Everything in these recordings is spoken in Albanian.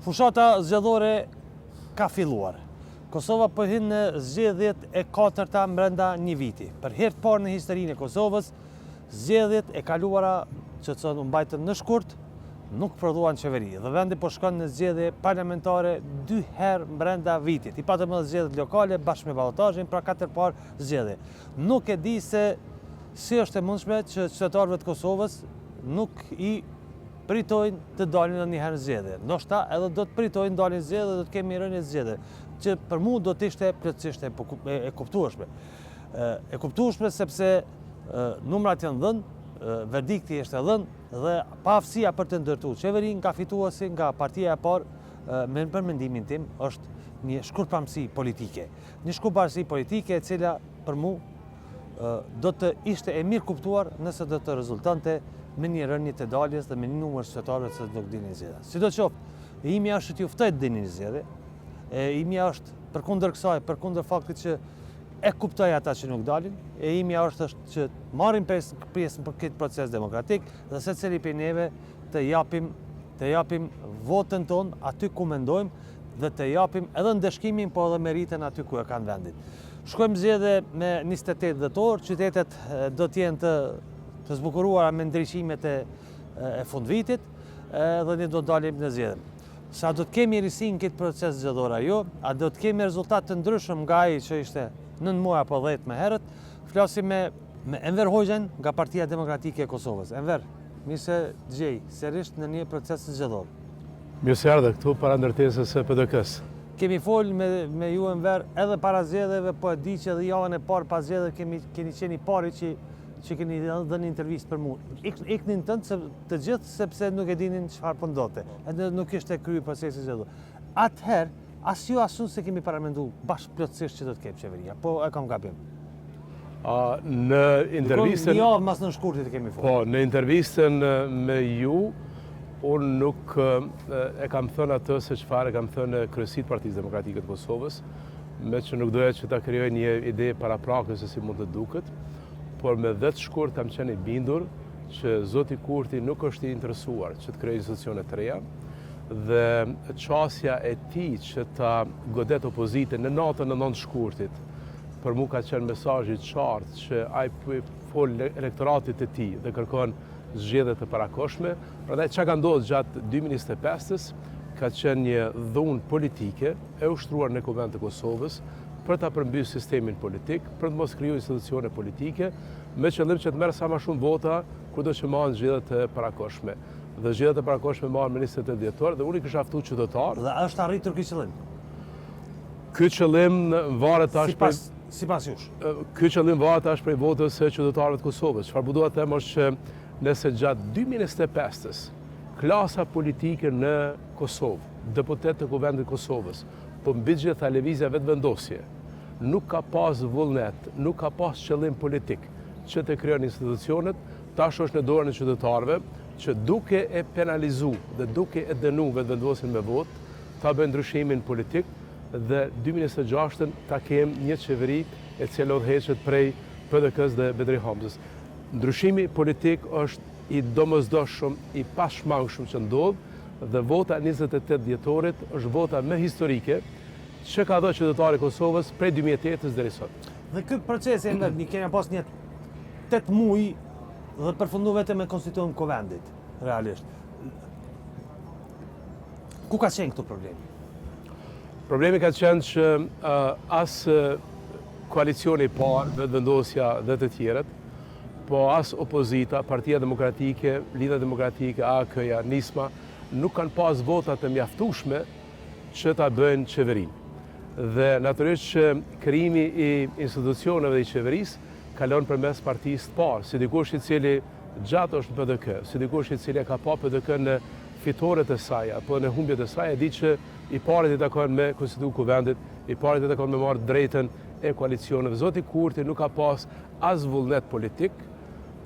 Fushata zgjedhore ka filluar. Kosova po hyn në zgjedhjet e 4-ta brenda një viti. Për herë të parë në historinë e Kosovës, zgjedhjet e kaluara që u mbajtën në shkurt nuk prodhuan qeveri dhe vendi po shkon në zgjedhje parlamentare 2 herë brenda vitit. I patëm edhe zgjedhjet lokale bashkë me ballotazhin, pra 4 parë zgjedhje. Nuk e di se si është e mundshme që qytetarëve të Kosovës nuk i pritojnë të dalin në një herë zgjedhje. Ndoshta edhe do të pritojnë dalin zgjedhje dhe do të kemi rënje zgjedhje, që për mua do të ishte plotësisht e kuptueshme. E kuptueshme sepse numrat janë dhënë, verdikti është dhënë dhe paaftësia për të ndërtuar qeverinë nga fituesi, nga partia e parë, për mendimin tim, është një shkurtpamësi politike. Një shkurtpamësi politike e cila për mua do të ishte e mirë kuptuar nëse do të rezultonte me një rënje të daljes dhe me një numër qytetarëve që nuk dinin zgjedhje. Sidoqoftë, e imja është që t'ju ftoj të dinin zgjedhje, e imja është përkundër kësaj, përkundër faktit që e kuptoj ata që nuk dalin, e imja është që marrim pjesë për këtë proces demokratik dhe secili prej neve të japim votën tonë aty ku mendojmë dhe të japim edhe ndeshkimin po edhe meritën aty ku e kanë vendin. Shkojmë zgjedhje me 28 dhjetor, qytetet do të jenë të zbukuruara me ndryshimet e fundvitit dhe ne do të dalim në zgjedhje. Sa do të kemi risin në këtë proces zgjedhor ajo, a do të kemi rezultat të ndryshëm nga ai që ishte 9 muaj apo 10 më herët, flasim me Enver Hoxhën nga Partia Demokratike e Kosovës. Enver, mirë se gjej, sërish në një proces zgjedhor. Mirë se ardhe këtu para ndërtesës së PDK-s. Kemi folë me ju Enver edhe para zgjedhjeve, po e di që edhe javën e parë pas zgjedhjeve keni qenë i pari që keni dhënë intervistë për mua. Iknin të gjithë sepse nuk e dinin çfarë po ndodhte. Edhe nuk ishte kryer procesi zgjedhor. Atëherë, as ju asun se kemi paramendu bashkë plotësisht që do të kemë qeveria, po e kam gabim. Në intervistën... Një javë mas në shkurtit e kemi folë. Po, në intervistën me ju, unë nuk e kam thënë atë se çfarë e kam thënë kryesit Partisë Demokratike të Kosovës, me që nuk doja që ta krijoj një ide paraprakës se si mund të duket, por me 10 shkurt kam qenë i bindur që zoti Kurti nuk është i interesuar që të krijojë institucione të reja dhe qasja e tij që ta godet opozitën në natën e 9 shkurtit, për mua ka qenë mesazhi i qartë që ai fol elektoratit të tij dhe kërkon zgjedhje të parakoshme. Prandaj çka ka ndodhur gjatë 2025-s ka qenë një dhunë politike e ushtruar në Kuvend të Kosovës për ta përmbysur sistemin politik, për të mos krijuar institucione politike, me qëllim që të merr sa më shumë vota kudo që marrin zgjedhjet e parakoshme. Dhe zgjedhjet e parakoshme marrin me 28 dhjetor dhe unë kisha ftuar qytetar. Dhe është arritur ky qëllim? Ky qëllim varet tash sipas jush. Ky qëllim varet tash prej votës së qytetarëve të Kosovës. Çfarë do të them është që nëse gjatë 2025-s klasa politike në Kosovë, deputet të Kuvendit të Kosovës, po mbi gjitha lëvizja vetëvendosje, nuk ka pas vullnet, nuk ka pas qëllim politik që të krijon institucionet, tash është në dorën e qytetarëve që duke e penalizu dhe duke e dënu vetëvendosjen me votë, ta bëjnë ndryshimin politik dhe 2026 ta kemë një qeveri e cila udhëheqet prej PDK-s dhe Bedri Hamzës. Ndryshimi politik është i domosdoshëm, i pashmangshëm që ndodh dhe vota 28 dhjetorit është vota më historike që ka dhënë qytetarët e Kosovës prej 2008-s deri sot. Dhe ky proces e ne kemi pas një 8 muaj dhe përfundu vetëm me konstituimin e Kuvendit, realisht. Ku ka qenë këtu problemi? Problemi ka qenë që as koalicioni i parë, vetëvendosja dhe të tjerët, po as opozita, Partia Demokratike, Lidhja Demokratike, AK-ja, Nisma, nuk kanë pas votat të mjaftueshme që ta bëjnë qeverinë. Dhe natyrisht që krijimi i institucioneve dhe i qeverisë kalon përmes partisë të parë, si dikush i cili gjatë është në PDK, si dikush i cili ka pa PDK në fitoret e saj apo në humbjet e saj, e di që i parët i takon me konstitut Kuvendit, i parët i takon me marrë drejtën e koalicioneve. Zoti Kurti nuk ka pas as vullnet politik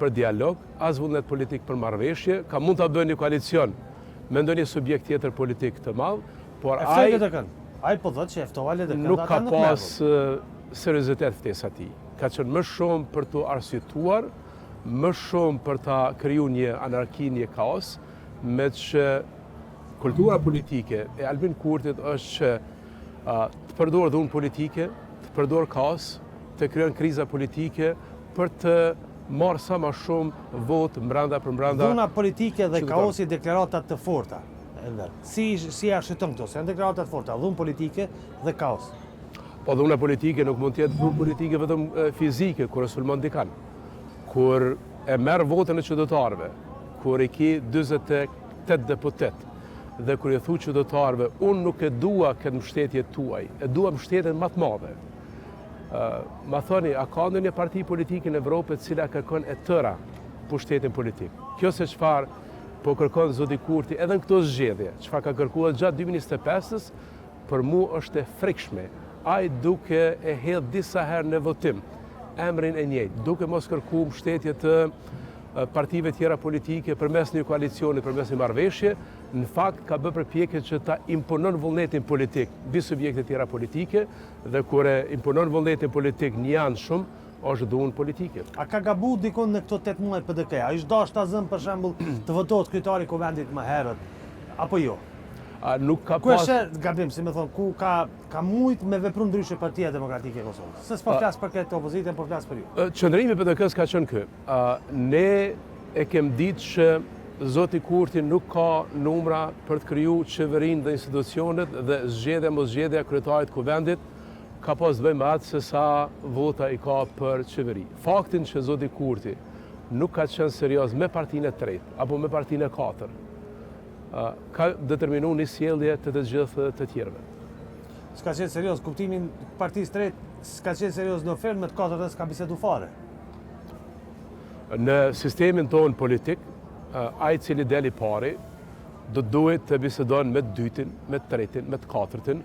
për dialog, as vullnet politik për marrëveshje, ka mund ta bëjë një koalicion me ndonjë subjekt tjetër politik të madh, por ai po thotë që ftova LDK-n. Nuk ka pas seriozitet ftesa e tij. Ka qenë më shumë për të arsyetuar, më shumë për ta krijuar një anarki, një kaos, me që kultura politike e Albin Kurtit është që të përdor dhunë politike, të përdor kaos, të krijon kriza politike për të marrë sa më shumë votë brenda për brenda. Dhuna politike dhe kaosi deklaratat të forta. Si arshëton këto? Se janë deklarata të forta, dhunë politike dhe kaos. Po dhuna politike nuk mund të jetë dhunë politike vetëm fizike, kur sulmon dikan. Kur e merr votën e qytetarëve, kur i ki 48 deputet, dhe kur i thu qytetarëve, unë nuk e dua këtë mbështetje tuaj, e dua mbështetjen më të madhe. Ma thoni, a ka ndonjë parti politike në Evropë e cila kërkon e tëra pushtetin politik? Kjo se çfarë po kërkon zoti Kurti edhe në këto zgjedhje, çfarë ka kërkuar gjatë 2025-s, për mua është e frikshme. Ai duke e hedh disa herë në votim emrin e njëjtë, duke mos kërkuar mbështetje të partive tjera politike përmes një koalicioni, përmes një marrëveshje, në fakt ka bërë përpjekje që ta imponon vullnetin politik mbi subjekte tjera politike, dhe kur e imponon vullnetin politik një anë shumë, është dhunë politike. A ka gabu dikon në këto 8 muaj PDK? A ishtë dash ta zëmë për shembull të votohet kryetari i Kuvendit më herët, apo jo? Nuk ka ku është gabim, si me thonë, ku ka mujt me vepru ndryshe Partia Demokratike e Kosovës? Se s'po flas për këtë opozitën, po flas për ju. Qëndrimi PDK-s ka qenë ky. Ne e kem ditë që zoti Kurti nuk ka numra për të kriju qeverinë dhe institucionet, dhe zgjedhja mos zgjedhja kryetarit të Kuvendit ka pas të bëjë me atë se sa vota i ka për qeveri. Faktin që zoti Kurti nuk ka qenë serioz me partinë e tretë apo me partinë e katërt, ka determinu një sjellje të gjithë të tjerëve. S'ka qenë serioz, kuptimin partisë tretë, s'ka qenë serioz në ofertë me të katërt dhe s'ka bisedu fare. Në sistemin tonë politik, ai i cili del i pari, do duhet të bisedon me të dytin, me të tretin, me të katërtin,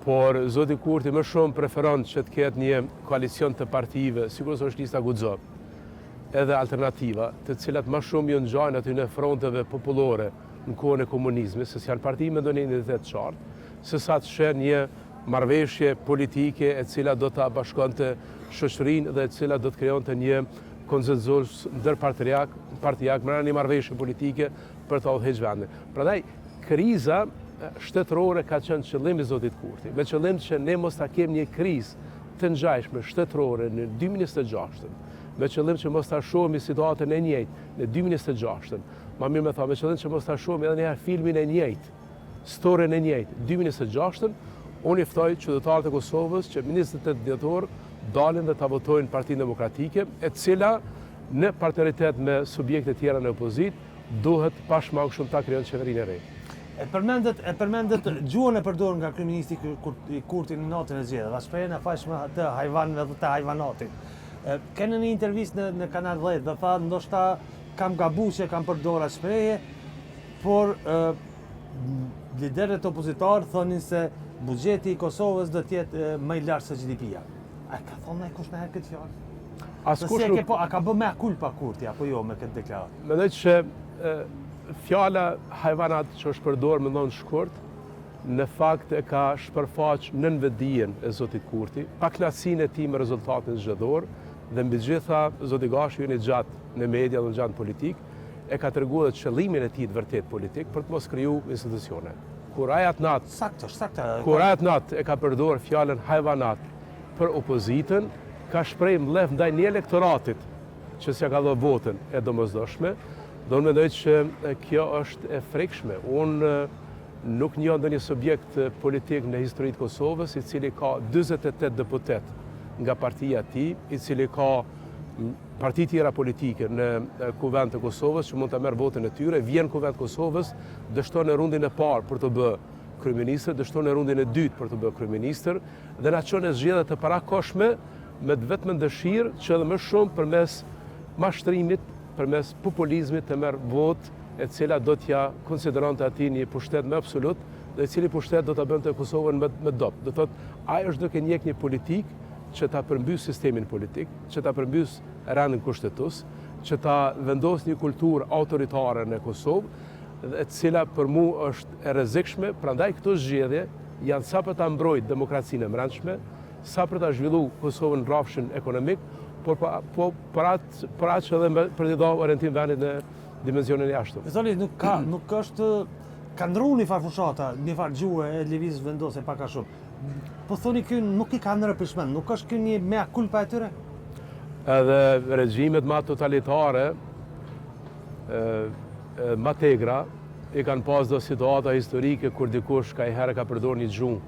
por zoti Kurti më shumë preferon që të ketë një koalicion të partive, sigurisht është lista Guxo, edhe alternativa, të cilat më shumë ju ngjajnë aty në fronteve popullore në kohën e komunizmit, se janë parti me ndonjë identitet qartë, se sa të sheh një marrëveshje politike e cila do ta bashkonte shoqërinë dhe e cila do të krijonte një konsenzus ndërpartijak me një marrëveshje politike për të udhëhequr vendin. Prandaj kriza shtetërore ka qenë qëllimi i zotit Kurti, me qëllim që ne mos ta kemi një krizë të ngjashme shtetërore në 2026, me qëllim që mos ta shohim situatën e njëjtë në 2026, ma mirë me me qëllim që mos ta shohim edhe një filmin e njëjtë, storyn e njëjtë 2026, unë i ftoj qytetarët e Kosovës që 28 dhjetor dalin dhe ta votojnë Partinë Demokratike, e cila në partneritet me subjekte tjera në opozit duhet pashmang shumë ta krijon qeverinë e re. E përmendet gjuhën e përdorur nga kryeministri Kurti në natën e zgjedhjeve, shprehjen e fashme të hajvanëve dhe të hajvanatit. Kene një intervistë në Kanal 10 dhe tha ndoshta kam gabu që kam përdorur atë shprehje, por liderët opozitar thonin se buxheti i Kosovës do të jetë më i lartë se GDP-ja. A ka thonë ai kush në herë këtë fjalë? A ka bë mea culpa Kurti apo jo me këtë deklaratë? Mendoj që fjala hajvanat që është përdorur me ndonjë shkurt, në fakt e ka shpërfaq nënvetdijen e zotit Kurti, pakënaqësinë e tij me rezultatin zgjedhor, dhe mbi gjitha zoti Gashi jeni gjatë në media dhe gjatë politik, e ka treguar qëllimin e tij të vërtet politik për të mos krijuar institucione. Kur ai atë natë e ka përdorur fjalën hajvanat për opozitën, ka shprehë mbledh ndaj një elektoratit që s'ja ka dhënë votën e domosdoshme, do unë mendoj që kjo është e frikshme. Unë nuk njoh ndonjë subjekt politik në historitë të Kosovës i cili ka 48 deputet nga partia e tij, i cili ka parti tjera politike në Kuvend të Kosovës që mund ta merr votën e tyre, vjen Kuvend të Kosovës, dështon në rundin e parë për të bërë kryeministër, dështon në rundin e dytë për të bërë kryeministër dhe na çon në zgjedhje të parakoshme me vetëm dëshirë që edhe më shumë përmes mashtrimit, përmes populizmit të merr votë e cila do t'ja konsideronte atij një pushtet më absolut dhe i cili pushtet do ta bënte Kosovën më dop. Do thotë ai është duke njeh një politikë që ta përmbys sistemin politik, që ta përmbys rendin kushtetues, që ta vendos një kulturë autoritare në Kosovë, e cila për mua është e rrezikshme. Prandaj këto zgjedhje janë sa për ta mbrojtur demokracinë e brendshme, sa për ta zhvilluar Kosovën rrafshin ekonomik, por për atë që edhe për të dhënë orientim vendit në dimensionin e jashtëm. Zoli, nuk është ka ndru një farë fushata, një farë gjuhë e lëvizjes vendose pak a shumë. Po thoni ky nuk i ka ndërë pishmend, nuk është ky një mea culpa e tyre? Edhe regjimet ma totalitare, ma tegra, i kanë pas do situata historike kur dikush ka i herë ka përdor një gjuhë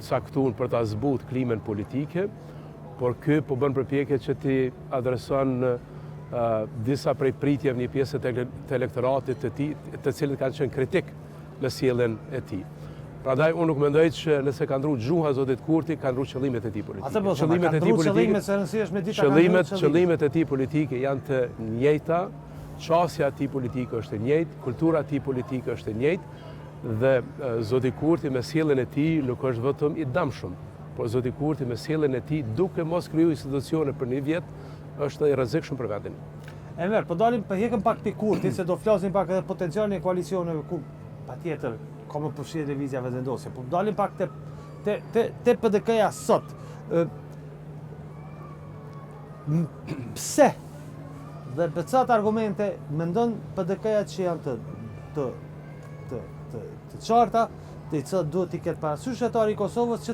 caktun për ta zbut klimën politike, por ky po bën përpjekje që ti adreson disa prej pritjeve një pjesë të elektoratit të tij, të cilët kanë qenë kritik në sjelljen e tij. Prandaj unë nuk mendoj që nëse ka ndru gjuha zotit Kurti, ka ndru qëllimet e tij politike. Atë po, ka ndru qëllimet se rëndësish me dita qëllimet e tij politike janë të njëjta, qasja e tij politike është e njëjtë, kultura e tij politike është e njëjtë dhe zoti Kurti me sjelljen e tij nuk është vetëm i dëmshëm, por zoti Kurti me sjelljen e tij duke mos kriju institucione për një vit është i rrezikshëm për vendin. E merë, po dalim për hekëm pak për Kurti, se do flasim pak edhe potencialin e koalicioneve ku patjetër ka më përfshirë lëvizja vendosje. Po dalim pak te PDK-ja sot. Pse dhe për çfarë argumente mendon PDK-ja që janë të qarta, të cilat duhet t'i ketë parasysh shtetori i Kosovës që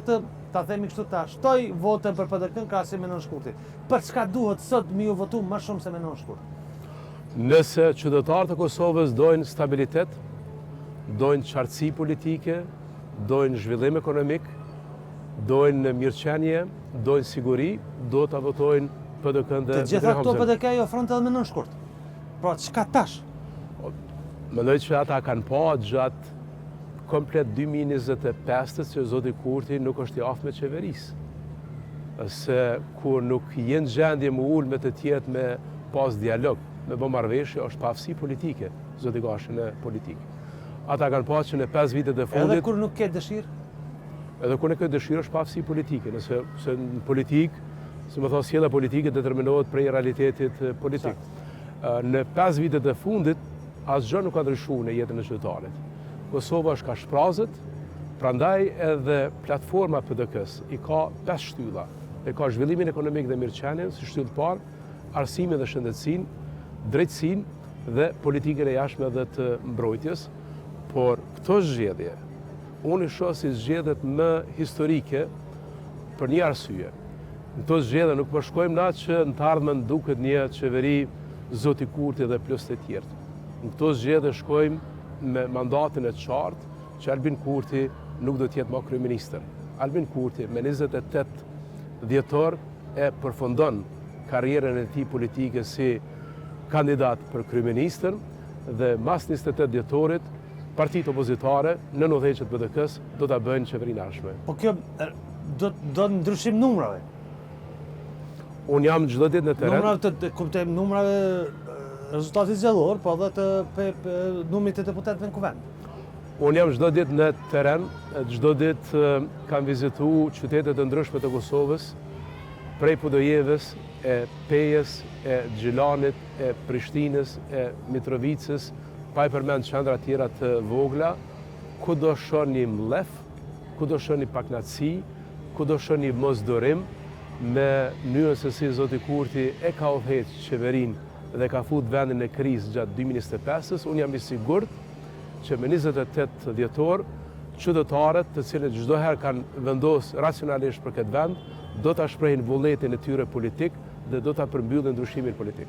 ta themi kështu ta shtoj votën për PDK-n krahasim me Nënshkurtit. Për çka duhet sot me ju votu më shumë se me Nënshkurt? Nëse qytetarët e Kosovës dojnë stabilitet, dojnë qartësi politike, dojnë zhvillim ekonomik, dojnë mirëqenie, dojnë siguri, do ta votojnë PDK-n dhe të gjitha këto PDK i ofron edhe me Nënshkurt. Pra çka tash? Mendoj që ata kanë pa gjatë komplet 2025 që zoti Kurti nuk është i aftë me qeverisë. Se kur nuk jenë gjendje më ullë me të tjetë me pas dialog, me bë marrëveshje, është pafsi politike, zoti Gashi në politikë. Ata kanë pas që në 5 vitet e fundit... Edhe kur nuk ke dëshirë? Edhe kur nuk ke dëshirë është pafsi politike, nëse në politikë, si më thosë, sjellja politike determinohet prej realitetit politik. Në 5 vitet e fundit, asgjë nuk ka ndryshuar në jetën e qytetarit. Kosova është ka shprazët, prandaj edhe platforma PDK-s i ka 5 shtylla. E ka zhvillimin ekonomik dhe mirëqenien si shtyllë parë, arsimin dhe shëndetësinë, drejtësinë dhe politikën e jashtme dhe të mbrojtjes, por këto zgjedhje unë i shoh si zgjedhjet më historike për një arsye. Në këto zgjedhje nuk po shkojmë na që në të ardhmen duket një qeveri zoti Kurti dhe plus të tjerë. Në këto zgjedhje shkojmë me mandatin e qartë që Albin Kurti nuk do të jetë më kryeministër. Albin Kurti me 28 dhjetor e përfundon karrierën e tij politike si kandidat për kryeministër dhe mas 28 dhjetorit partitë opozitare në udhëheqjet e PDK-s do ta bëjnë qeverinë ardhshme. Po kjo do ndryshim numrave. Unë jam çdo ditë në teren. Numrave kuptojmë numrave rezultatit zgjedhor, po edhe të numrit të deputetëve në kuvend. Unë jam çdo ditë në teren, çdo ditë kam vizituar qytetet e ndryshme të Kosovës, prej Podojevës, e Pejës, e Gjilanit, e Prishtinës, e Mitrovicës, pa i përmend qendra tjera të vogla, ku do shoh një mlef, ku do shoh një paknatësi, ku do shoh një mosdorim me mënyrën se si zoti Kurti e ka udhëheqë qeverinë dhe ka fut vendin në krizë gjatë 2025-s, unë jam i sigurt që me 28 dhjetor, qytetarët të cilët çdo herë kanë vendosur racionalisht për këtë vend, do ta shprehin vullnetin e tyre politik dhe do ta përmbyllin ndryshimin politik.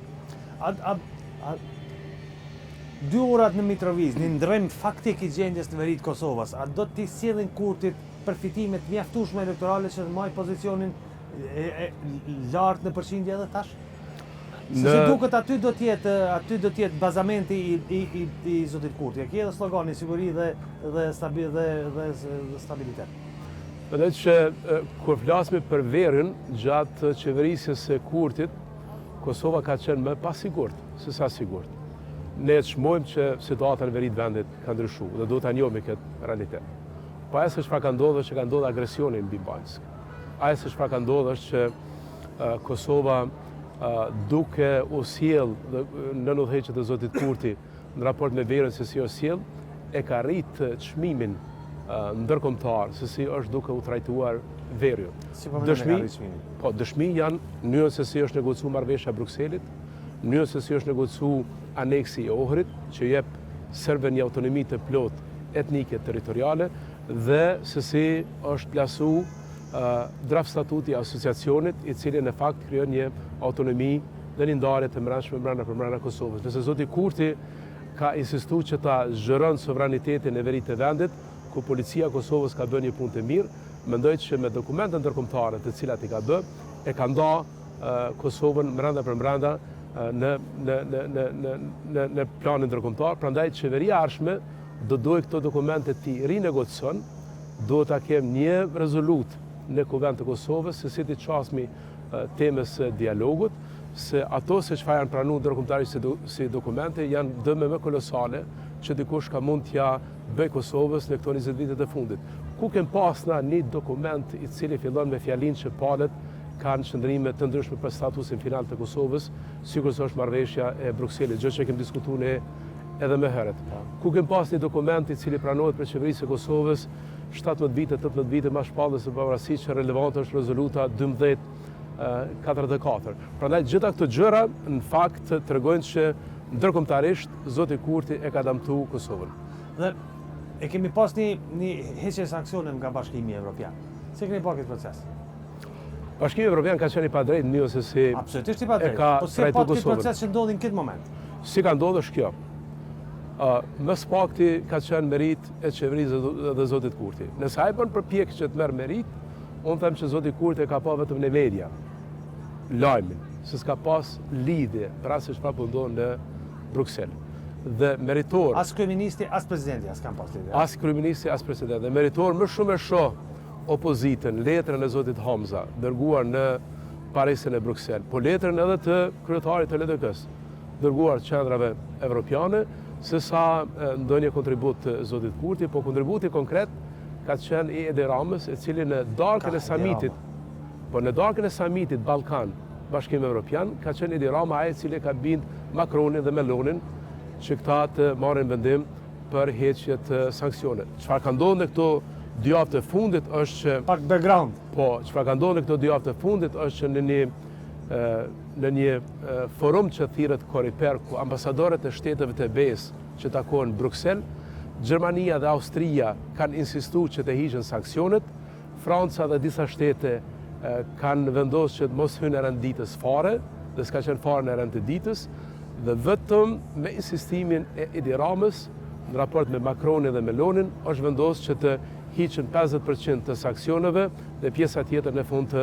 2 orat në Mitrovic, një ndrym faktik i gjendjes të verit Kosovës, a do t'i sjellin Kurtit përfitimet mjaftueshme elektorale që të marrë pozicionin lartë në përqindje edhe tash? Se si duket aty do t'jetë bazamenti i zotit Kurti. Aki edhe slogani siguri dhe stabilitet. Mendoj që kur flasim për verën gjatë qeverisjes së Kurtit, Kosova ka qenë më pasigurt se sa sigurt. Ne çmojmë që situata në veri të vendit ka ndryshuar dhe duhet ta njohim këtë realitet. Po ajo se çfarë ka ndodhur që ka ndodhur agresioni mbi Banjsk. Ajo se çfarë ka ndodhur është që Kosova duke u sjell në udhëheqjet e zotit Kurti në raport me verën se si u sjell, e ka rrit çmimin ndërkombëtar se si është duke u trajtuar verja. Dëshmi janë mënyrën se si është negociuar marrëveshja e Brukselit, mënyrën se si është negociuar aneksi i Ohrit, që jep serbëve një autonomi të plotë etnike territoriale dhe se si është plasu draft statuti asociacionit i cili në fakt krijon një autonomi dhe një ndarje të brendshme brenda Kosovës. Nëse zoti Kurti ka insistuar që ta zgjeron sovranitetin e verit të vendit, ku policia e Kosovës ka bërë një punë të mirë, mendoj që me dokumente ndërkombëtare të cilat i ka bërë, e ka nda Kosovën brenda në planin ndërkombëtar. Prandaj qeveria ardhshme do dojë këto dokumente ti rinegocion, do ta kem një rezolut në Kuvend të Kosovës, se si të qasmi temës dialogut, se ato se çfarë janë pranuar ndërkombëtarisht si dokumente janë dëme më kolosale që dikush ka mund t'ja bëj Kosovës në këto 20 vitet e fundit. Ku kem pasna një dokument i cili fillon me fjalinë që palët kanë qëndrime të ndryshme për statusin final të Kosovës, sikur se është marrëveshja e Brukselit, gjë që kem diskutuar ne edhe më herët. Ku kem pas një dokument i cili pranohet për qeverisë e Kosovës 17 vite, 18 vite më shpallës së pavarësisë që relevant është rezoluta 1244. Prandaj gjitha këto gjëra në fakt tregojnë që ndërkombëtarisht zoti Kurti e ka damtuar Kosovën. Dhe e kemi pas një heqje sanksione nga Bashkimi Evropian. Si keni pa këtë proces? Bashkimi Evropian ka qenë i padrejtë në se si absolutisht i padrejtë. Po si pa këtë proces që ndodhi në këtë moment? Si ka ndodhur është kjo. Më së pakti ka qenë merit e qeverisë dhe zotit Kurti. Nëse ai bën përpjekje që të merr merit, unë them që zoti Kurti ka pa vetëm në media lajmin, se s'ka pas lidhje për asë çfarë po ndodh në Bruksel. Dhe meritor as kryeministi, as presidenti as kanë pas lidhje. As kryeministi, as presidenti. Dhe meritor më shumë e shoh opozitën, letrën e zotit Hamza, dërguar në Parisin e Bruksel, po letrën edhe të kryetarit të LDK-s, dërguar qendrave evropiane, se sa ndonjë kontribut të zotit Kurti, po kontributi konkret ka qenë i Edi Ramës, e cili në darkën e samitit Ballkan, Bashkimi Evropian, ka qenë Edi Rama ai i cili ka bind Macronin dhe Melonin që këta të marrin vendim për heqje të sankcione. Çfarë ka ndodhur në këto 2 javë të fundit është që pak background. Po, çfarë ka ndodhur në këto 2 javë të fundit është që në një forum që thirret Koriper, ku ambasadorët e shteteve të BE-s që takohen në Bruksel, Gjermania dhe Austria kanë insistuar që të hiqen sanksionet, Franca dhe disa shtete kanë vendosur që të mos hynë në renditës fare, dhe s'ka qenë fare në rend të ditës, dhe vetëm me insistimin e Edi Ramës në raport me Macronin dhe Melonin është vendosur që të hiqen 50% të sanksioneve dhe pjesa tjetër në fund të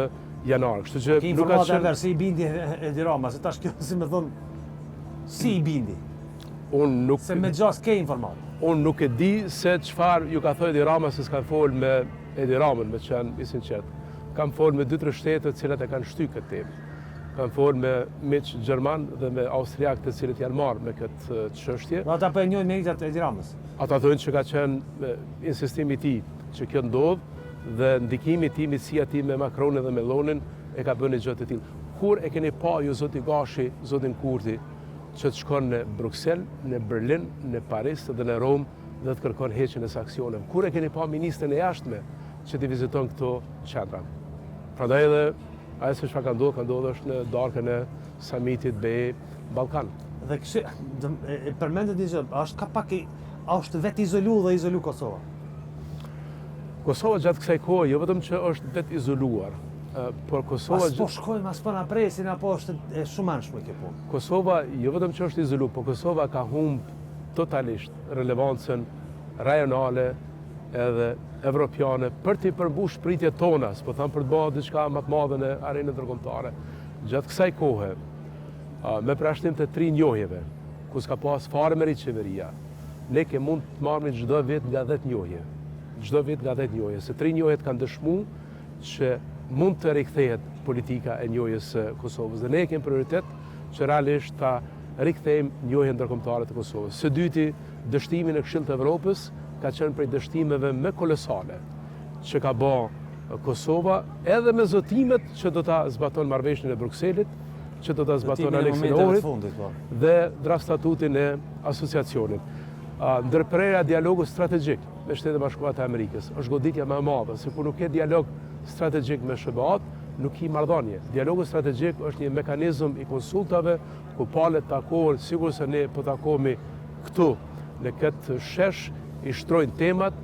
janar. Kështu që nuk ka qenë si i bindi Edi Rama, se tash kjo si më thon si i bindi. Unë nuk se me gjas ke informat. Unë nuk e di se çfarë ju ka thënë Edi Rama, se s'ka folë me Edi Ramën, me qenë i sinqert. Kam folë me 2-3 shtete të cilat e kanë shtyr këtë temë. Kam folë me miq gjerman dhe me austriak të cilët janë marrë me këtë çështje. Ata po e njohin meritat e Edi Ramës. Ata thonë që ka qenë insistimi i tij që kjo ndodh dhe ndikimi i tij, mitësia e tij me Macronin dhe Melonin e ka bënë gjë të tillë. Kur e keni pa ju zoti Gashi, zotin Kurti, që të shkon në Bruksel, në Berlin, në Paris dhe në Rom dhe të kërkon heqjen e sanksioneve? Kur e keni pa ministrin e jashtme që të viziton këto qendra? Prandaj edhe ajo se çfarë ka ndodhur është në darkën e samitit BE Ballkan. Dhe përmendet një gjë, është ka pak është vetë dhe izolu Kosova. Kosova gjatë kësaj kohe, jo vetëm që është vetë izoluar, por Kosova... As po shkojmë, as po na presin, apo është e shumë anshme kjo punë. Kosova, jo vetëm që është izoluar, por Kosova ka humbë totalisht relevancën rajonale edhe evropiane për t'i përmbush pritjet tona, s'po tham për të bërë diçka më të madhe në arenën ndërkombëtare. Gjatë kësaj kohe, me përjashtim të 3 njohjeve, ku s'ka pas fare merit qeveria, ne ke mund të marrim çdo vit nga 10 njohje. Çdo vit nga 10 njohje, se 3 njohjet kanë dëshmuar që mund të rikthehet politika e njohjes së Kosovës. Dhe ne kemi prioritet që realisht ta rikthejmë njohjen ndërkombëtare të Kosovës. Së dyti, dështimi në Këshill të Evropës ka qenë prej dështimeve më kolosale që ka bërë Kosova, edhe me zotimet që do ta zbaton marrëveshjen e Brukselit, që do ta zbaton aneksin e Ohrit dhe draft statutin e asociacionit. Ndërprerja dialogu strategjik me Shtetet Bashkuara të Amerikës është goditja më e madhe, se kur nuk ke dialog strategjik me SBA-t, nuk ki marrëdhënie. Dialogu strategjik është një mekanizëm i konsultave ku palët takohen, sigur se ne po takohemi këtu në këtë shesh i shtrojnë temat,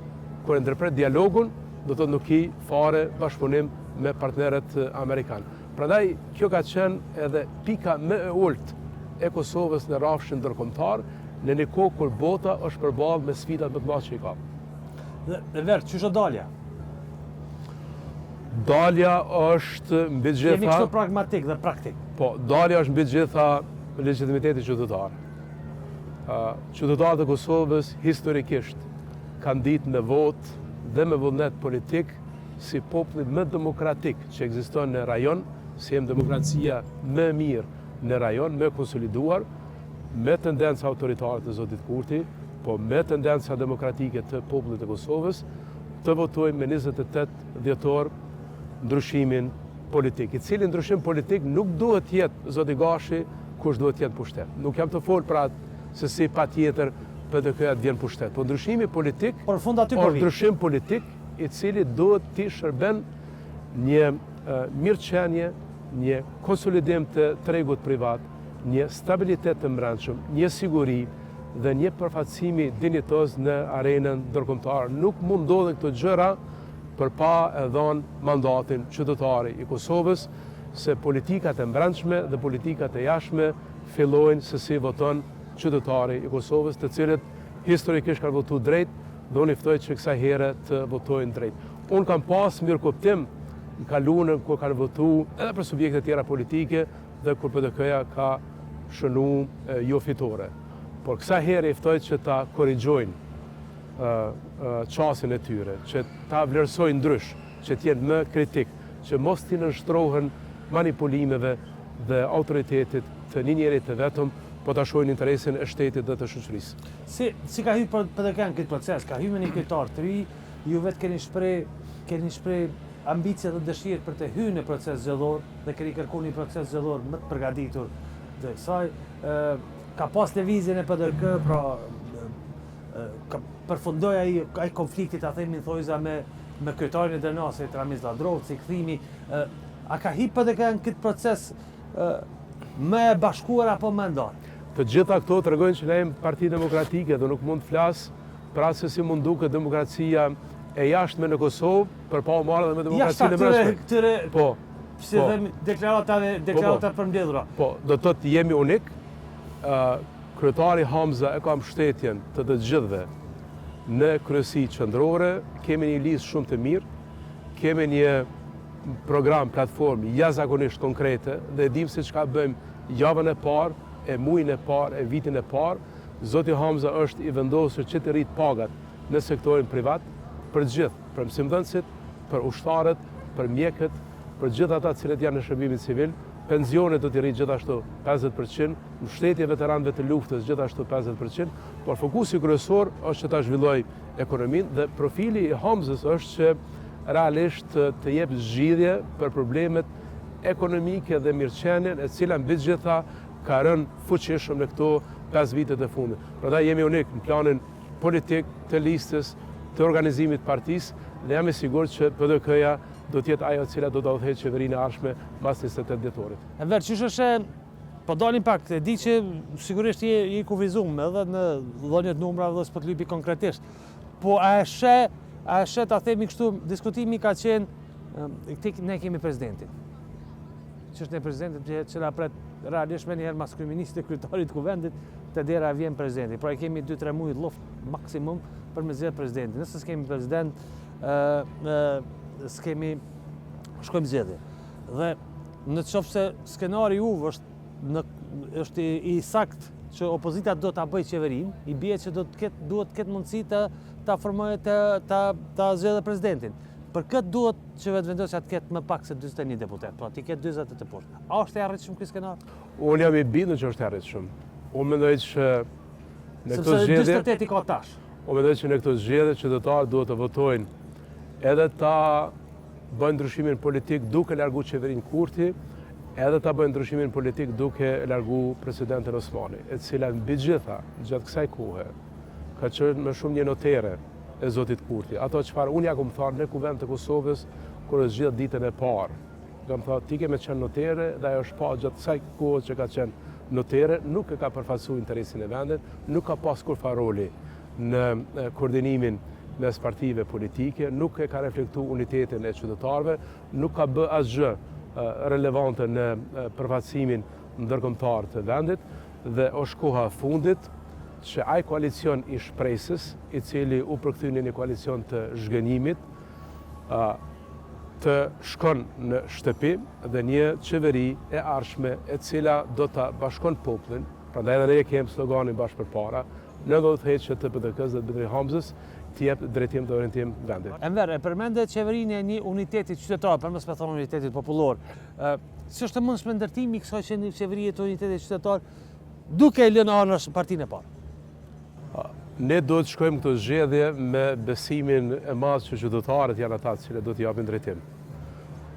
kur e ndërpret dialogun, do të nuk i fare bashkëpunim me partnerët amerikanë. Prandaj, kjo ka qenë edhe pika më e ulët e Kosovës në rrafshin ndërkombëtar, në një kohë kur bota është përballë me sfidat më të mëdha që i ka. Dhe Vert, ç'është dalja? Dalja është mbi të Jemi gjitha, kështu pragmatik dhe praktik. po, dalja është mbi të gjitha legitimiteti qytetar. Qytetarët e Kosovës historikisht kanë ditë në votë dhe me vullnet politik si populli më demokratik që ekziston në rajon, si jem demokracia më mirë në rajon, më konsoliduar, me tendenca autoritare të Zotit Kurti, po me tendenca demokratike të popullit të Kosovës, të votojmë me 28 dhjetor ndryshimin politik. I cili ndryshim politik nuk duhet jetë Zoti Gashi kush duhet jetë pushtet. Nuk jam të folë për atë se si pa tjetër PDK-ja të vjen pushtet. Po ndryshimi politik Por fund aty po është vi. ndryshim politik i cili duhet t'i shërben një mirëqenie, një konsolidim të tregut privat, një stabilitet të brendshëm, një siguri dhe një përfaqësimi dinjitoz në arenën ndërkombëtare. Nuk mund ndodhen këto gjëra për pa e dhënë mandatin qytetari i Kosovës, se politikat e brendshme dhe politikat e jashtme fillojnë se si voton qytetari i Kosovës, të cilët historikisht kanë votuar drejt dhe unë i ftoj që kësaj here të votojnë drejt. Unë kam pas mirëkuptim në kaluarën kur kanë votuar edhe për subjekte tjera politike dhe kur PDK-ja ka shënu jo fitore. Por kësaj here i ftoj që ta korrigjojnë qasin e tyre, që ta vlerësojnë ndrysh, që t'jenë më kritik, që mos t'i nënshtrohen manipulimeve dhe autoritetit të një njerit të vetëm, po ta shohin interesin e shtetit dhe të shoqërisë. Si ka hyrë PDK në këtë proces? Ka hyrë me një kryetar të ri, ju vetë keni shpreh ambicie dhe dëshirë për të hyrë në proces zgjedhor dhe keni kërkuar një proces zgjedhor më të përgatitur dhe kësaj. Ka pas lëvizjen e PDK, pra ka përfundoi ai konflikti, ta themi thojza me kryetarin e DNAS-it Ramiz Ladrovci, kthimi. A ka hyrë PDK në këtë proces më e bashkuar apo më ndarë? Të gjitha këto tregojnë që ne jemi parti demokratike dhe nuk mund të flas për atë se si mund duket demokracia e jashtme në Kosovë për pa u marrë dhe me demokracinë e brendshme. Këtyre Po. si themi deklarata përmbledhura. Po, do të thotë jemi unik. Kryetari Hamza e ka mbështetjen të të gjithëve në kryesi qendrore, kemi një listë shumë të mirë, kemi një program, platformë jashtëzakonisht konkrete dhe dim se çka bëjmë javën e parë, e muajin e parë, e vitin e parë. Zoti Hamza është i vendosur që të rrit pagat në sektorin privat për gjithë, për mësimdhënësit, për ushtarët, për mjekët, për gjithë ata cilët janë në shërbimin civil. Pensionet do t'i rritë gjithashtu 50%, mbështetje veteranëve të luftës gjithashtu 50%, por fokusi kryesor është që ta zhvilloj ekonominë dhe profili i Hamzës është që realisht të jep zgjidhje për problemet ekonomike dhe mirëqenien, e cila mbi të gjitha ka rënë fuqishëm në këto 5 vitet e fundit. Prandaj jemi unik në planin politik të listës, të organizimit të partisë dhe jam i sigurt që PDK-ja do t'jetë ajo e cila do të udhëheqë qeverinë e ardhshme pas 28 dhjetorit. Vert, çish është po dalin pak, e di që sigurisht je i kufizuar edhe në dhënien e numrave dhe s'po të lypi konkretisht. Po a e she ta themi kështu, diskutimi ka qenë ne kemi presidentin. Ç'është e presidentit që na pret realisht më njëherë mas kryeministit e kryetarit të kuvendit te dera vjen presidenti. Pra kemi 2-3 muaj luft maksimum për me zgjedh presidentin. Nëse s'kemi president, shkojmë zgjedhje. Dhe në qoftë se skenari juve është i sakt që opozita do ta bëjë qeverinë, i bie që duhet të ketë mundësi ta formojë ta zgjedhë presidentin. Për këtë duhet që vetëvendosja të ketë më pak se 41 deputet, pra ti ketë 40 të poshtë. A është e arritshëm ky skenar? Unë jam i bindur që është e arritshëm. Unë mendoj që në këto Sepse zgjedhje 48 i ka tash. Unë mendoj që në këto zgjedhje qytetarët duhet të votojnë edhe ta bëjnë ndryshimin politik duke largu qeverinë Kurti, edhe ta bëjnë ndryshimin politik duke largu presidentin Osmani, e cila mbi gjitha gjatë kësaj kohe ka qenë më shumë një notere e Zotit Kurti. Ato çfarë unë ja kam thënë në kuvend të Kosovës kur është zgjedh ditën e parë. Kam thënë ti ke me qenë notere dhe ajo është pa gjatë kësaj kohe që ka qenë notere, nuk e ka përfaqësuar interesin e vendit, nuk ka pas kurrë roli në koordinimin mes partive politike, nuk e ka reflektu unitetin e qytetarëve, nuk ka bë asgjë relevante në përfaqësimin ndërkombëtar të vendit dhe është koha e fundit që ai koalicion i shpresës, i cili u përkthy në një koalicion të zhgënjimit, të shkon në shtëpi dhe një qeveri e ardhshme e cila do ta bashkon popullin. Prandaj edhe ne kemi sloganin bashkë përpara, në do të heqë të PDK-s dhe Betri Hamzës të jep drejtim dhe orientim vendit. Enver, e përmendet qeverinë e një uniteti qytetar, përmes me thonë unitetit popullor. Si është të mundshme ndërtimi i kësaj qeverie të unitetit qytetar duke e lënë anash partinë e parë? Ne do të shkojmë këto zgjedhje me besimin e madh që qytetarët janë ata që do të japin drejtim.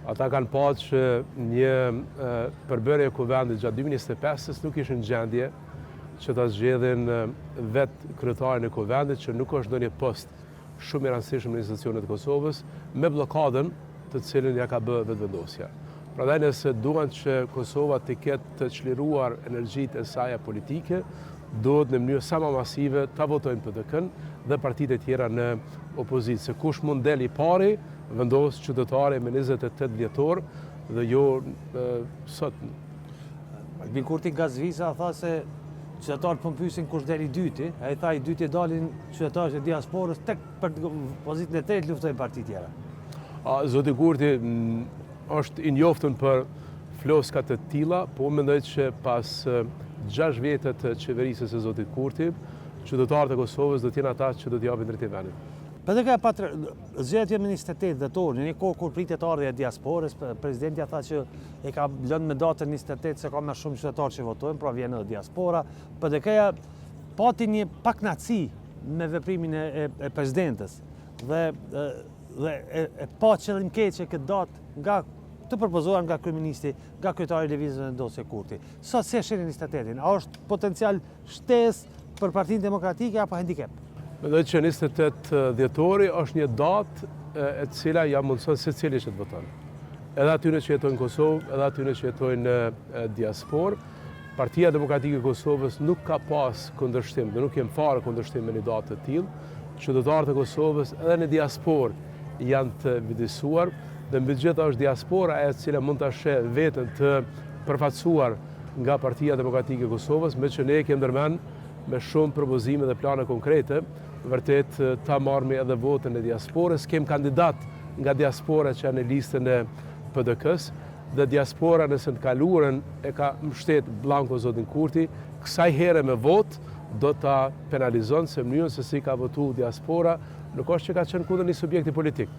Ata kanë pasur që një përbërje e kuvendit gjatë 2025-s nuk ishin në gjendje që ta zgjedhin vetë kryetarin e kuvendit, që nuk është ndonjë post shumë i rëndësishëm në institucionet e Kosovës, me blokadën të cilën ja ka bërë vetëvendosja. Prandaj nëse duan që Kosova të ketë të çliruar energjitë e saj politike, duhet në mënyrë sa më masive ta votojnë PDK-n dhe partitë e tjera në opozitë. Se kush mund del i pari, vendos qytetari me 28 dhjetor dhe jo sot. Albin Kurti Gazvisa tha se qytetarët po pyesin kush del i dyti, ai tha i dyti dalin qytetarët e diasporës tek për pozitën e tretë luftojnë parti tjera. Zoti Kurti është i njoftën për floska të tilla, po mendoj që pas 6 vjetë të qeverisës e Zotit Kurti, qytetarët e Kosovës do të jenë ata që do të japin drejtim vendit. PDK zgjedhjet me 28 dhjetor, në një kohë kur pritet ardhja e diasporës, presidenti tha që e ka lënë me datën 28 se ka më shumë qytetarë që votojnë, pra vjen edhe diaspora. PDK-ja pati një pakënaqësi me veprimin e presidentes dhe e pa qëllim keq këtë datë nga të përpozuar nga kryeministi, nga kryetari i lëvizjes vendosje Kurti. Sot si e shihni 28-in? A është potencial shtesë për Partinë Demokratike apo handicap? Mendoj që 28 dhjetori është një datë e cila ja mundson secili që të voton. Edhe atyre që jetojnë në Kosovë, edhe atyre që jetojnë në diasporë, Partia Demokratike e Kosovës nuk ka pas kundërshtim, dhe nuk kem fare kundërshtim me një datë të tillë. Qytetarët e Kosovës edhe në diasporë janë të vëdësuar dhe mbi gjitha është diaspora e cila mund ta sheh veten të përfaqësuar nga Partia Demokratike e Kosovës, me që ne kemi ndërmend me shumë propozime dhe plane konkrete, vërtet ta marrmi edhe votën e diasporës. Kem kandidat nga diaspora që janë në listën e PDK-s dhe diaspora nëse të kaluarën e ka mbështet blanko zotin Kurti, kësaj here me votë do ta penalizon se mënyrën se si ka votu diaspora nuk është që ka qenë kundër një subjekti politik.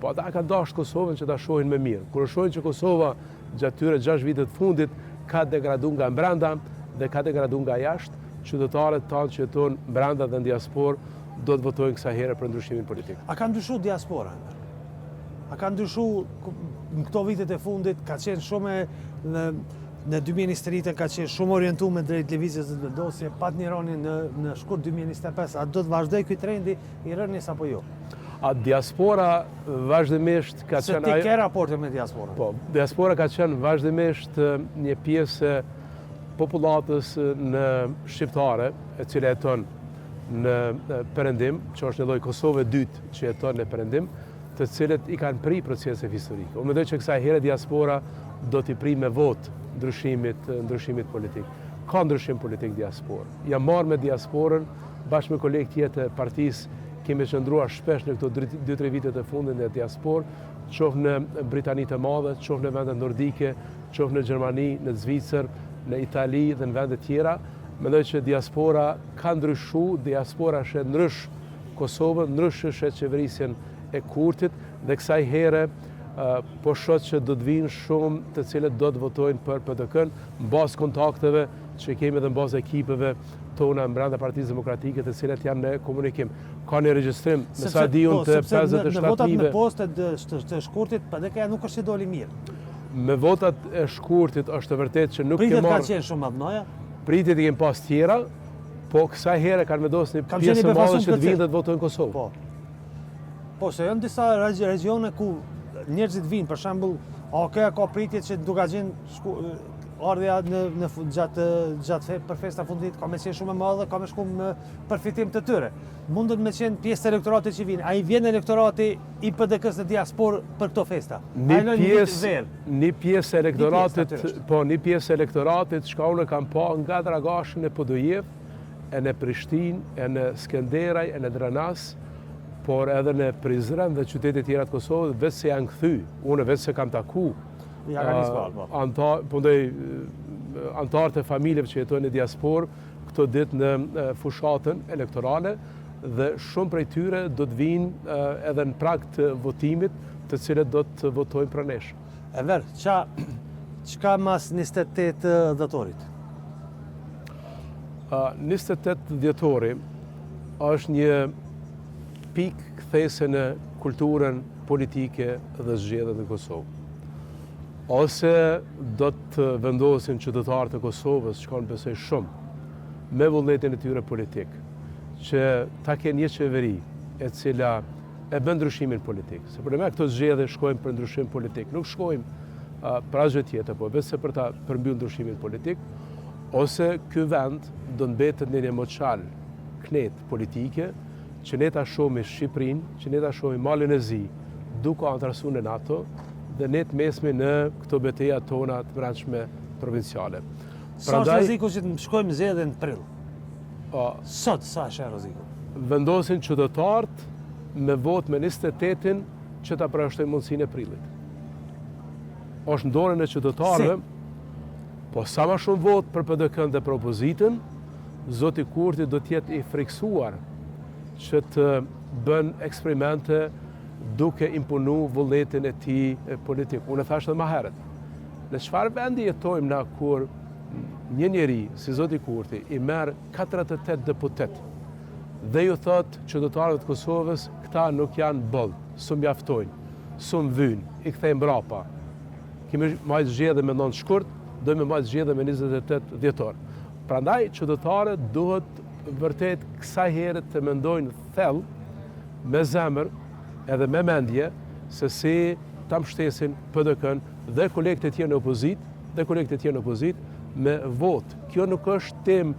Po ata kanë dashur Kosovën që ta shohin më mirë. Kur shohin që Kosova gjatë tyre 6 vitet të fundit ka degraduar nga brenda dhe ka degraduar nga jashtë, qytetarët tanë që jetojnë brenda dhe në diasporë do të votojnë kësaj here për ndryshimin politik. A ka ndryshuar diaspora? A ka ndryshuar në këto vitet e fundit? Ka qenë shumë në 2023 ka qenë shumë orientuar drejt lëvizjes së vendosje, pat një rënje në shkurt 2025. A do të vazhdoj ky trendi i rënies apo jo? A diaspora vazhdimisht ka qenë... Se ti ke raporte me diasporën? Po, diaspora ka qenë vazhdimisht një pjesë popullatës në shqiptare, e cila jeton në Perëndim, që është një lloj Kosovë e dytë që jeton në Perëndim, të cilët i kanë pri procese historike. Unë mendoj që kësaj here diaspora do t'i pri me votë ndryshimit politik. Ka ndryshim politik diasporë. Jam marrë me diasporën bashkë me kolegë tjetër e partisë. Kemi qëndruar shpesh në këto 2-3 vitet e fundit në diasporë, qoftë në Britani të Madhe, qoftë në vendet nordike, qoftë në Gjermani, në Zvicër, në Itali dhe në vende tjera. Mendoj që diaspora ka ndryshuar, diaspora shet ndrysh Kosovën, ndrysh shet qeverisjen e Kurtit dhe kësaj here po shoh që do të vinë shumë të cilët do të votojnë për PDK-n mbas kontakteve që kemi dhe mbas ekipeve tona brenda Partisë Demokratike të cilat janë në komunikim. Ka një regjistrim, me sa di unë të 57.000. Në votat me postet të shkurtit, PDK-ja nuk është që doli mirë. Me votat e shkurtit është të vërtet që nuk ke marrë... Pritet ka qenë shumë madhnoja? Pritet i kemë pas tjera, po kësaj here kanë vendosur një pjesë e madhe që të vinë dhe të votojnë Kosovë. Po, se janë disa regione ku njerëzit vinë, për shembull, ka pritje që duka gjenë ardhja për festa fundit ka me qenë shumë e madhe, ka me shku në përfitim të tyre. Mundën me qenë pjesë të elektoratit që vinë. A i vjen elektorati i PDK-s në diasporë për këto festa? Një pjesë e elektoratit shka unë kam pa nga Dragashën e Podojev, e në Prishtinë, e në Skenderaj, e në Dranas, por edhe në Prizren dhe qytetet tjera të Kosovës, vetë se janë këthy, unë vetë se kam taku, antarët e familjeve që jetojnë në diasporë, këto ditë në fushatën elektorale, dhe shumë prej tyre do të vinë edhe në prag të votimit, të cilët do të votojnë për nesh. E verë, qka mas 28 dhjetorit? 28 dhjetori është një pikë kthese në kulturën politike dhe zgjedhjet në Kosovë. Ose do të vendosin qytetarët e Kosovës, që kanë besoj shumë, me vullnetin e tyre politik, që ta kenë një qeveri e cila e bën ndryshimin politik. Se për me këto zgjedhje shkojmë për ndryshim politik, nuk shkojmë për asgjë tjetër, po vetëm për ta përmbyllur ndryshimin politik, ose ky vend do të mbetet në një moçal knet politike, që ne ta shohim Shqipërinë, që ne ta shohim Malin e Zi, duke antarësuar në NATO, dhe ne të mesme në këto betejë tona të brendshme provinciale. Sa është rreziku që të shkojmë zgjedhje në prill? Sot sa është rreziku? Vendosin qytetarët me votë me 28-in që ta përshtojnë mundësinë e prillit. Është në dorën e qytetarëve, po sa më shumë votë për PDK-n dhe për opozitën, zoti Kurti do të jetë i friksuar që të bën eksperimente duke imponu vullnetin e tij politik. Unë thash edhe më herët, në çfarë vendi jetojmë na kur një njeri si zoti Kurti i merr 48 deputet dhe ju thot qytetarëve të Kosovës, këta nuk janë boll, s'u mjaftojnë, s'u vynë, i kthejmë mbrapa. Kemi marrë zgjedhje me 9 shkurt, do me marrë zgjedhje me 28 dhjetor. Prandaj qytetarët duhet vërtet kësaj herë të mendojnë thellë, me zemër, edhe me mendje, se si ta mbështesin PDK-n dhe kolegët e tjerë në opozit, me votë. Kjo nuk është temë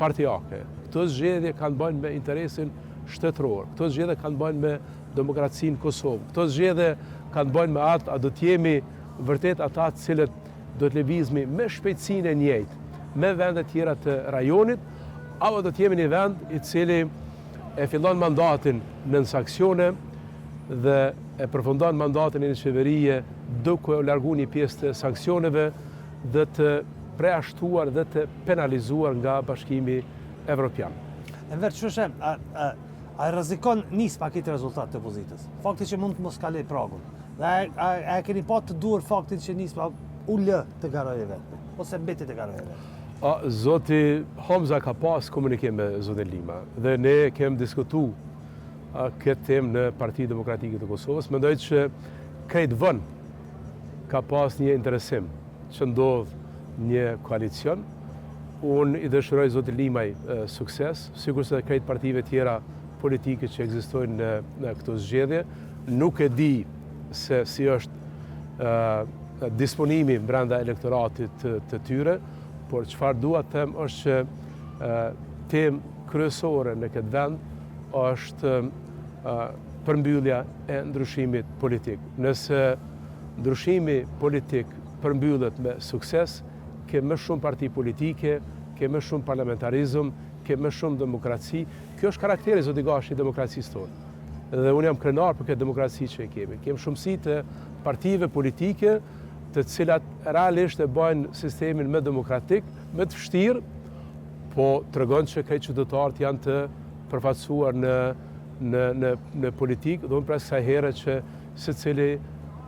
partijake. Këto zgjedhje kanë bënë me interesin shtetëror. Këto zgjedhje kanë bënë me demokracinë Kosovë. Këto zgjedhje kanë bënë me atë, a do të jemi vërtet ata të cilët do të lëvizmi me shpejtësinë e njëjtë, me vendet tjera të rajonit, apo do të jemi një vend i cili e fillon mandatin në sankcione dhe e përfundon mandatin në qeverie duke u larguar një pjesë të sankcioneve dhe të preashtuar dhe të penalizuar nga Bashkimi Evropian. Enver Çushe, a rrezikon nis paketë rezultat të opozitës? Fakti që mund të mos kaloj pragun. Dhe a keni pa të duhur faktin që nispa u lë të garojë vetë, ose mbeti të garojë vetë? Zoti Hamza ka pas komunikim me zotin Lima dhe ne kemi diskutuar këtë temë në Partinë Demokratike të Kosovës. Mendoj që krejt vën ka pas një interesim që ndodh një koalicion. Unë i dëshiroj zotit Limaj sukses, sigurisht edhe krejt partive tjera politike që ekzistojnë në këto zgjedhje. Nuk e di se si është disponimi brenda elektoratit të tyre, por çfarë dua të them është që temë kryesore në këtë vend është përmbyllja e ndryshimit politik. Nëse ndryshimi politik përmbyllet me sukses, ke më shumë parti politike, ke më shumë parlamentarizëm, ke më shumë demokraci. Kjo është karakteri zoti Gashi i demokracisë tonë. Dhe unë jam krenar për këtë demokraci që e kemi. Kemi shumësi të partive politike të cilat realisht e bajnë sistemin më demokratik, më të vështirë, po tregon që krejt qytetarët janë të përfaqësuar në politikë, do më presë kësaj here që secili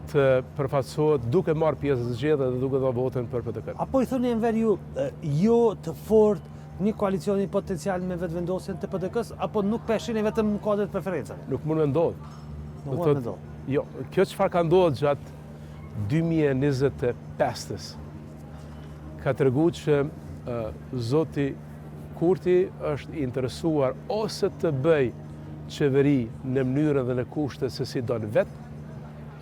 të përfaqësohet duke marrë pjesë në zgjedhje dhe duke dhënë votën për PDK. Apo i thoni Enver jo të fortë një koalicioni potencial me vetëvendosjen të PDK-s, apo nuk peshini vetëm në kuadër të preferencave? Nuk mund me ndodhë. Nuk mund me ndodhë. Jo, kjo çfarë ka ndodhur gjatë 2025-s ka treguar që zoti Kurti është i interesuar ose të bëj qeveri në mënyrën dhe në kushtet se si don vetë,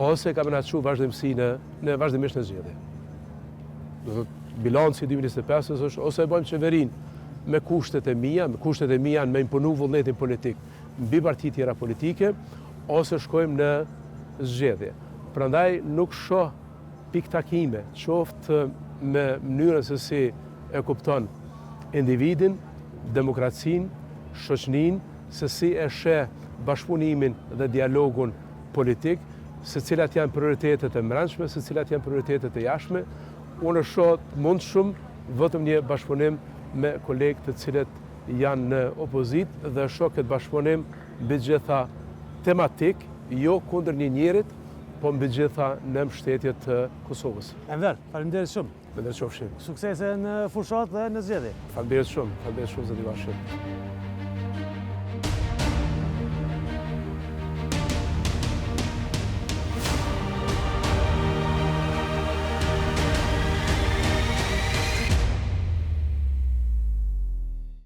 ose ka menaçuar vazhdimisht në zgjedhje. bilanci 2025 është ose e bëjmë qeverin me kushtet e mia në me imponu vullnetin politik mbi partit tjera politike, ose shkojmë në zgjedhje. Prandaj nuk shoh pikë takime, qoftë me mënyrën se si e kupton individin, demokracinë, shoqërinë, se si e sheh bashkëpunimin dhe dialogun politik, se cilat janë prioritetet e brendshme, se cilat janë prioritetet e jashtme. Unë shoh mundshëm vetëm një bashkëpunim me kolegë të cilët janë në opozitë dhe shoh këtë bashkëpunim mbi gjitha tematik, jo kundër një njerit, po mbi gjitha në mbështetje të Kosovës. Enver, faleminderit shumë. Me ndërqofshim. Suksese në fushat dhe në zgjedhje. Faleminderit shumë, zoti Bashir.